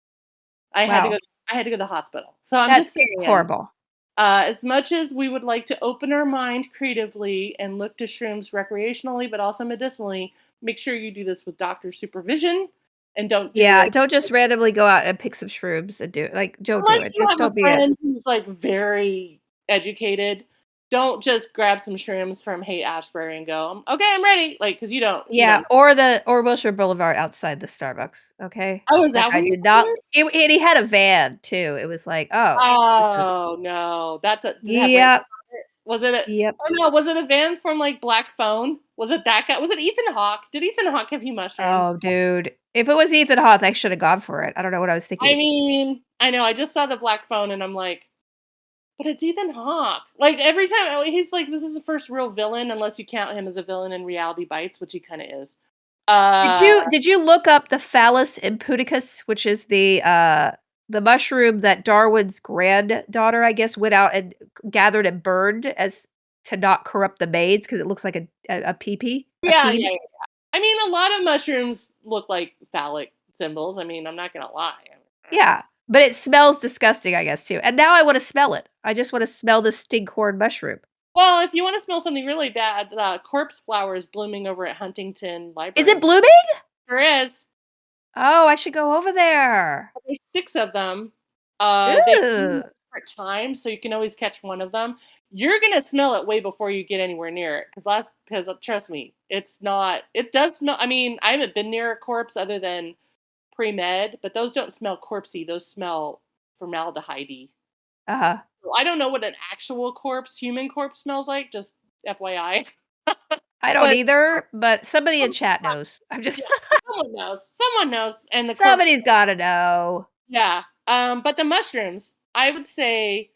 I had to go Wow. I had to go to the hospital. So I'm just That's saying, horrible. as much as we would like to open our mind creatively and look to shrooms recreationally, but also medicinally, make sure you do this with doctor supervision and don't do Yeah, it don't just randomly go out and pick some shrooms and do it, like, don't do unless it. you have a Don't be a friend who's like very educated. Don't just grab some shrooms from Haight Ashbury and go, okay, I'm ready. Like, because you yeah, don't. or Wilshire Boulevard outside the Starbucks, okay? Oh, is That that guy where you did found not it? and he had a van too. It was like, "Oh, this is" Oh no, did it have rainbow? Yep, Was it a yep. oh, no, was it a van from, like, Black Phone? Was it that guy? Was it Ethan Hawke? Did Ethan Hawke give you mushrooms? Oh, dude. If it was Ethan Hawke, I should have gone for it. I don't know what I was I thinking. mean, I know, I just saw the Black Phone and I'm like, "But it's Ethan Hawke." Like, every time he's like, this is the first real villain, unless you count him as a villain in Reality Bites, which he kinda is. Uh, Did you look up the Phallus impudicus, which is the mushroom that Darwin's granddaughter, I guess, went out and gathered and burned as to not corrupt the maids because it looks like a pee-pee, a yeah, peen? yeah. I mean, a lot of mushrooms look like phallic symbols, I mean, I'm not gonna lie. Yeah. But it smells disgusting, I guess, too, and now I wanna smell it. I just wanna smell the stinkhorn mushroom. Well, if you wanna smell something really bad, corpse flower is blooming over at Huntington Is it Library. blooming? There is. Oh, I should go over there. There's 6 of them. They bloom Ooh. at different times, so you can always catch one of them. You're gonna smell it way before you get anywhere near it, because trust me, it's not it does smell. I mean, I haven't been near a corpse other than pre-med, but those don't smell corpsey, those smell formaldehyde-y. Uh-huh. So I don't know what an actual corpse, human corpse smells like, just FYI. I don't But either, but somebody in some chat knows. I'm just yeah, someone knows, and the corpse. somebody's gotta know. Yeah, but the mushrooms, I would say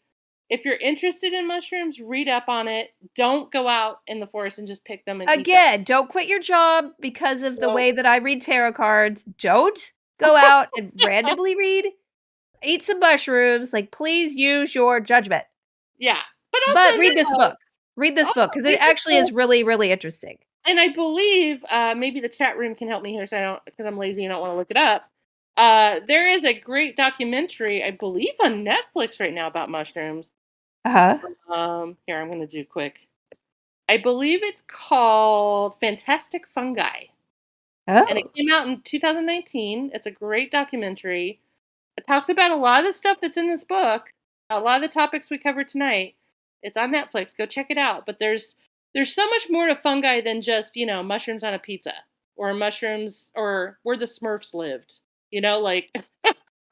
if you're interested in mushrooms, read up on it. Don't go out in the forest and just pick them and eat them. Again, don't quit your job because of the So way that I read tarot cards. Don't go out and randomly read. Eat some mushrooms, like, please use your judgment. yeah, but But also read this know book. Read this book because it read this actually book, is really, really interesting. and I believe, maybe the chat room can help me here, so I don't because I'm lazy and don't want to look it up. There is a great documentary, I believe, on Netflix right now about mushrooms. Uh-huh. Here I'm gonna do quick. I believe it's called Fantastic Fungi, and it Oh. came out in 2019. It's a great documentary. It talks about a lot of the stuff that's in this book, a lot of the topics we covered tonight. It's on Netflix. Go check it out. But there's so much more to fungi than just, mushrooms on a pizza or mushrooms or where the Smurfs lived. Like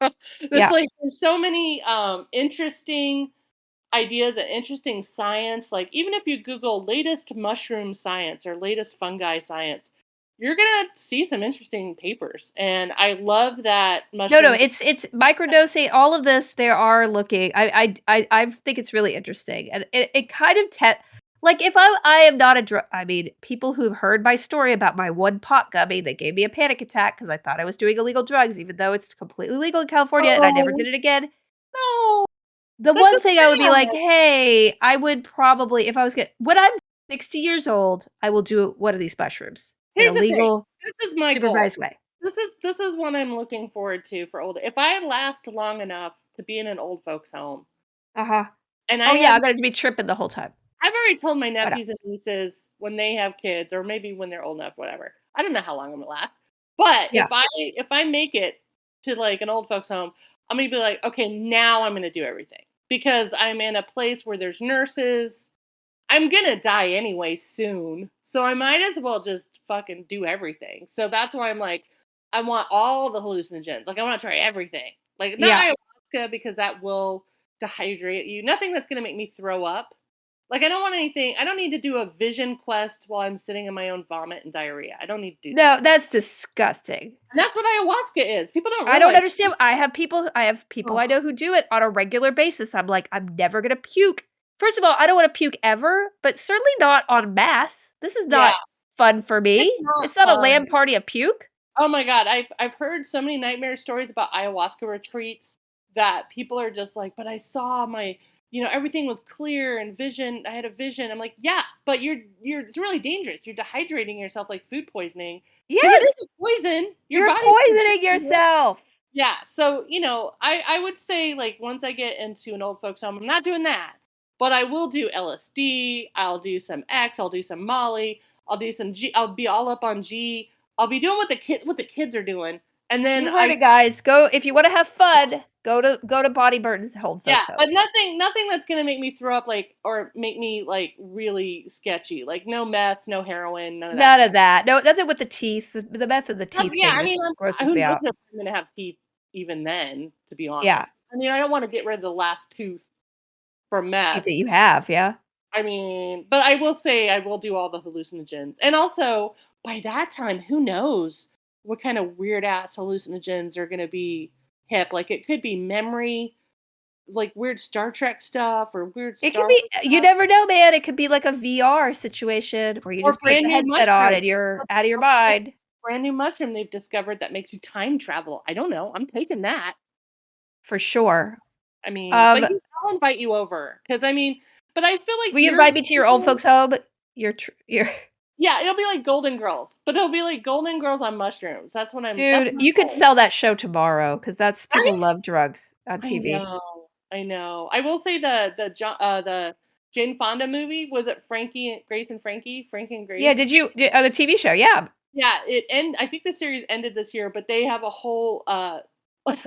it's Yeah. like there's so many interesting ideas and interesting science. Like even if you Google latest mushroom science or latest fungi science, you're gonna see some interesting papers. And I love that No, no, mushrooms. it's microdosing, all of this, they are looking I think it's really interesting, and it kind of like, if I am not a drug I mean, people who've heard my story about my one pot gummy that gave me a panic attack because I thought I was doing illegal drugs, even though it's completely legal in California, and I never Oh did it again. no, The that's one a thing I would be like, scam. "Hey, I would probably if I was get when I'm 60 years old, I will do one of these mushrooms in a Here's the thing. legal, This is my goal. supervised way." This is what I'm looking forward to for old. If I last long enough to be in an old folks home, Uh-huh. and Oh, yeah, I'm gonna be tripping the whole time. I've already told my Why not? nephews and nieces when they have kids, or maybe when they're old enough, whatever. I don't know how long I'm gonna last, but Yeah. if I make it to like an old folks home, I'm gonna be like, okay, now I'm gonna do everything because I'm in a place where there's nurses. I'm gonna die anyway soon, so I might as well just fucking do everything. So that's why I'm like, I want all the hallucinogens. Like I want to try everything. Like not Yeah. ayahuasca because that will dehydrate you. Nothing that's gonna make me throw up. Like I don't want anything. I don't need to do a vision quest while I'm sitting in my own vomit and diarrhea. I don't need to do that. No, that's disgusting. And that's what ayahuasca is. People don't I don't realize. understand. I have people I know who do it on a regular basis. I'm like, "I'm never gonna puke." First of all, I don't wanna puke ever, but certainly not en masse. This is Yeah, not fun for it's me. not It's not a fun. land party of puke. Oh my god, I've heard so many nightmare stories about ayahuasca retreats that people are just like, "But I saw my, everything was clear and vision. I had a vision." I'm like, "Yeah, but you're it's really dangerous. You're dehydrating yourself like food poisoning because it Yes! is a poison. Your You're body's poisoning rejecting it." yourself. Yeah, so, I would say, like, once I get into an old folks home, I'm not doing that, but I will do LSD, I'll do some X, I'll do some Molly, I'll do some G I'll be all up on G. I'll be doing what the kids are doing, and then You heard it, guys. Go if you wanna have fun, go to Bonnie Burton's home yeah, folks home. but nothing that's gonna make me throw up, like, or make me, like, really sketchy, like, no meth, no heroin, none of that None stuff. of that. No, nothing with the teeth. The meth of the teeth Yeah, thing I just mean, grosses who me knows out. if I'm gonna have teeth even then, to be Yeah. honest. I mean, I don't wanna get rid of the last tooth from You meth. that you have, yeah. I mean, but I will say I will do all the hallucinogens. And also, by that time, who knows what kind of weird ass hallucinogens are going to be hip? Like it could be memory, like weird Star Trek stuff or weird It could Star be Wars you stuff, never know, man. It could be like a VR situation where you or just put brand the new headset on mushroom. and you're Or out of your mind. brand new mushroom they've discovered that makes you time travel. I don't know. I'm taking that. For sure. I mean, but Um, I'll invite you over because I mean, but I feel like will you you're invite me to your old folks' home? You're Yeah, it'll be like Golden Girls, but it'll be like Golden Girls on mushrooms. That's Dude, my you could goal. sell that show tomorrow because that's people Right? love drugs on I TV. know. I know. I will say the Jane Fonda movie, was it Grace and Frankie? Frankie and Yeah, Grace? the TV show, yeah. Yeah, I think the series ended this year, but they have a whole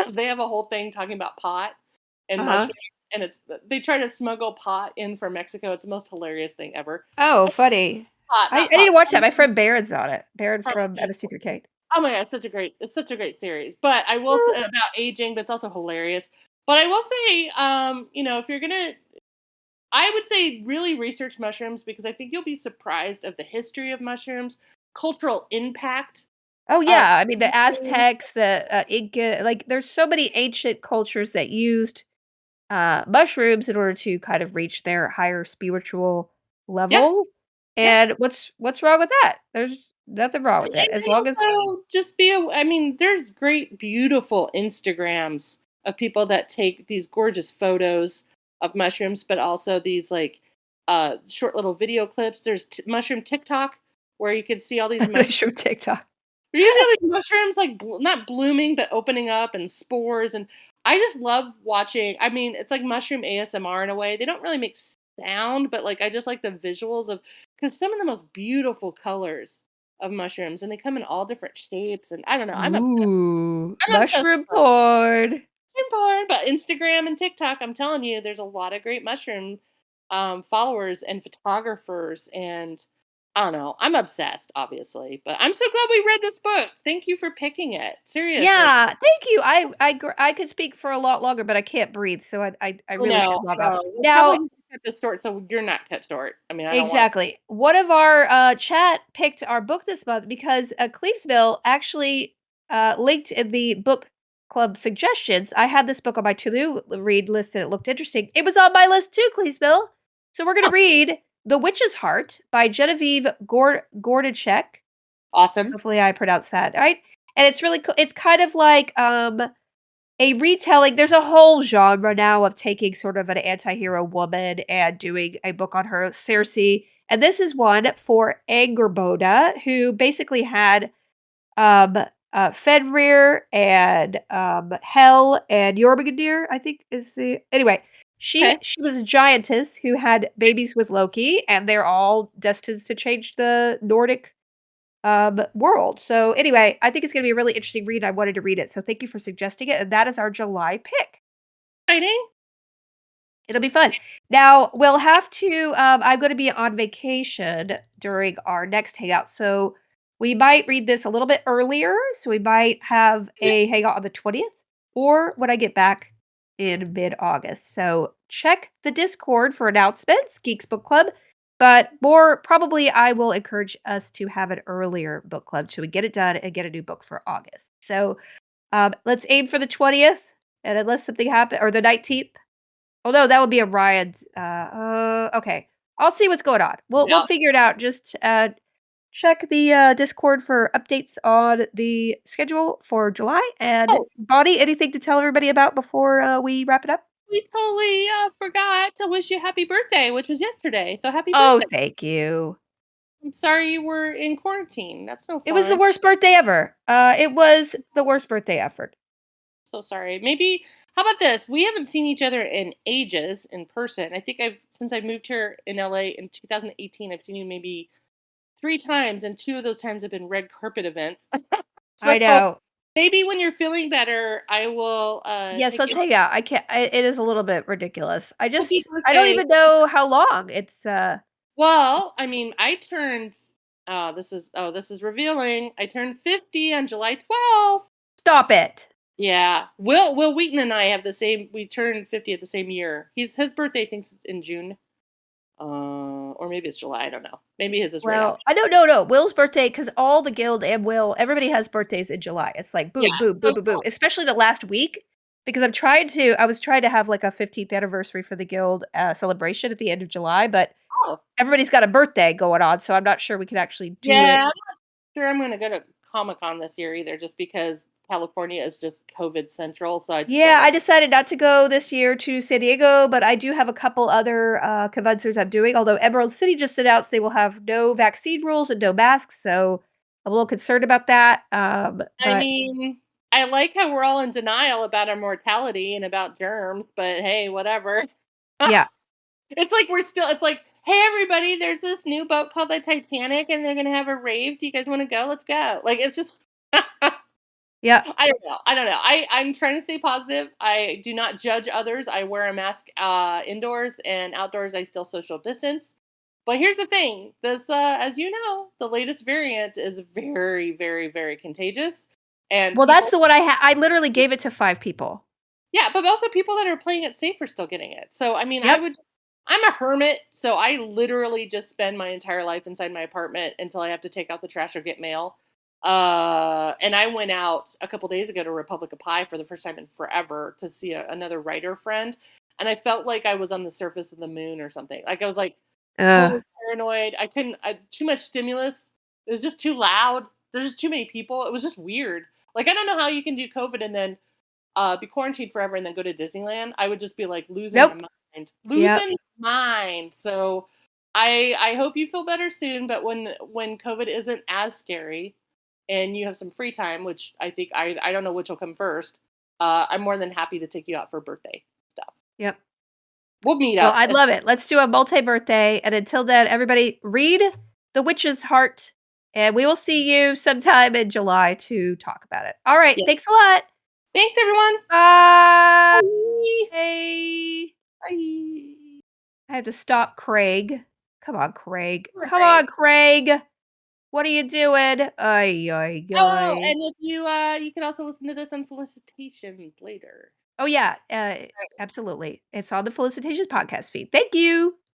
they have a whole thing talking about pot and Uh-huh. mushrooms, and they try to smuggle pot in from Mexico. It's the most hilarious thing ever. Oh, funny. Pot, I not I need pot. to watch that. My friend Baron's on it. Baron from Pharmacy. MST3K. Oh my god, it's such a great series. But I will say about aging, but it's also hilarious. But I will say, if you're gonna, I would say really research mushrooms because I think you'll be surprised of the history of mushrooms, cultural impact Oh, of yeah, I mean, the mushrooms. Aztecs, the, Inca, like, there's so many ancient cultures that used, mushrooms in order to kind of reach their higher spiritual Yeah, level, yeah. and what's wrong with that? There's nothing wrong with it, as And long as also just I mean, there's great, beautiful Instagrams of people that take these gorgeous photos of mushrooms, but also these like short little video clips. There's mushroom TikTok where you can see all these mushrooms. mushroom TikTok. You see all these mushrooms like not blooming but opening up and spores, and I just love watching. I mean, it's like mushroom ASMR in a way. They don't really make sound, but like I just like the visuals of because some of the most beautiful colors of mushrooms, and they come in all different shapes. And I don't know, I'm obsessed. Ooh, I'm obsessed mushroom with porn. mushroom porn, but Instagram and TikTok, I'm telling you, there's a lot of great mushroom followers and photographers, and I don't know. I'm obsessed, obviously, but I'm so glad we read this book. Thank you for picking it. Seriously. Yeah, thank you. I could speak for a lot longer, but I can't breathe, so I I really should know, log I off. know. We'll probably Now need to cut this short so you're not cut short. I mean, I don't want. exactly. One of our, chat picked our book this month because, Cleavesville actually, linked in the book club suggestions. I had this book on my to-do read list, and it looked interesting. It was on my list too, Cleavesville. So we're gonna Oh, read The Witch's Heart by Genevieve Gornichec. awesome. Hopefully I pronounced that right. And it's really cool. It's kind of like, a retelling. There's a whole genre now of taking sort of an anti-hero woman and doing a book on her, Circe, and this is one for Angerboda, who basically had, um, Fenrir and, Hel and Jormungandr, I think is the anyway, she Okay. she was a giantess who had babies with Loki, and they're all destined to change the Nordic world. So anyway, I think it's gonna be a really interesting read. I wanted to read it. So thank you for suggesting it. And that is our July pick. Exciting. It'll be fun. Now we'll have to I'm gonna be on vacation during our next hangout. So we might read this a little bit earlier. So we might have Okay. a hangout on the 20th or when I get back in mid-August. So check the Discord for announcements, Geeks Book Club. But more probably, I will encourage us to have an earlier book club so we get it done and get a new book for August. So let's aim for the 20th, and unless something happens, or the 19th. Oh no, that would be Orion's. Okay, I'll see what's going on. We'll Yeah. figure it out. Just check the Discord for updates on the schedule for July. And Oh, Bonnie, anything to tell everybody about before we wrap it up? we totally forgot to wish you happy birthday, which was yesterday. So happy Oh, birthday. thank you. I'm sorry you were in quarantine. That's no It was the fun. worst birthday ever. It was the worst birthday ever. So sorry. Maybe how about this? We haven't seen each other in ages in person. I think since I moved here in LA in 2018, I've seen you maybe 3 times, and 2 of those times have been red carpet events. So I know. maybe when you're feeling better, I will Yes, take let's you hang out. I can't. It is a little bit ridiculous. cookie I don't birthday. even know how long. It's Well, I mean, I turned. This is revealing. I turned 50 on July 12th. stop it. Yeah, Will Wheaton and I have the same. We turned 50 at the same year. His birthday thinks it's in June, or maybe it's July. I don't know. Maybe his is right Well, after. I don't know. No, Will's birthday because all the guild and Will, everybody has birthdays in July. It's like Yeah, boom, boom, boom, so boom, boom. cool. Especially the last week because I was trying to have like a 15th anniversary for the guild celebration at the end of July, but Oh, everybody's got a birthday going on, so I'm not sure we can actually do yeah. it. I'm not sure I'm going to go to Comic Con this year either, just because California is just COVID central, so I just don't Yeah, know. I decided not to go this year to San Diego, but I do have a couple other, conventions I'm doing, although Emerald City just announced they will have no vaccine rules and no masks, so I'm a little concerned about that, I but mean, I like how we're all in denial about our mortality and about germs, but hey, whatever. yeah, It's like we're still it's like, "Hey, everybody, there's this new boat called the Titanic, and they're gonna have a rave. Do you guys wanna go? Let's go." Like, it's just yep. I don't know. I'm trying to stay positive. I do not judge others. I wear a mask, indoors, and outdoors, I still social distance. But here's the thing, this, as you know, the latest variant is very, very, very contagious, and Well, that's people the one I literally gave it to 5 people. yeah, but also people that are playing it safe are still getting it. So, I mean, Yep. I'm a hermit, so I literally just spend my entire life inside my apartment until I have to take out the trash or get mail. And I went out a couple days ago to Republic of Pie for the first time in forever to see another writer friend, and I felt like I was on the surface of the moon or something. Like I was like Ugh. totally paranoid. I couldn't. Too much stimulus. It was just too loud. There's just too many people. It was just weird. Like I don't know how you can do COVID and then be quarantined forever and then go to Disneyland. I would just be like losing my Nope. mind, Yep. losing my mind. So I hope you feel better soon. But when COVID isn't as scary, and you have some free time, which I think I don't know which will come first. I'm more than happy to take you out for birthday stuff. Yep. We'll meet Well, up. I'd love it. Let's do a multi-birthday, and until then, everybody read The Witch's Heart, and we will see you sometime in July to talk about it. All right, Yes. thanks a lot. Thanks, everyone. Bye. Bye. I Bye. have to stop Craig. Come on, Craig. Poor Come Craig. on, Craig. What are you doing? Ay, ay, Oh, ay. and if you you can also listen to this on felicitations later. Oh, yeah, absolutely. It's on the Felicitations podcast feed. Thank you.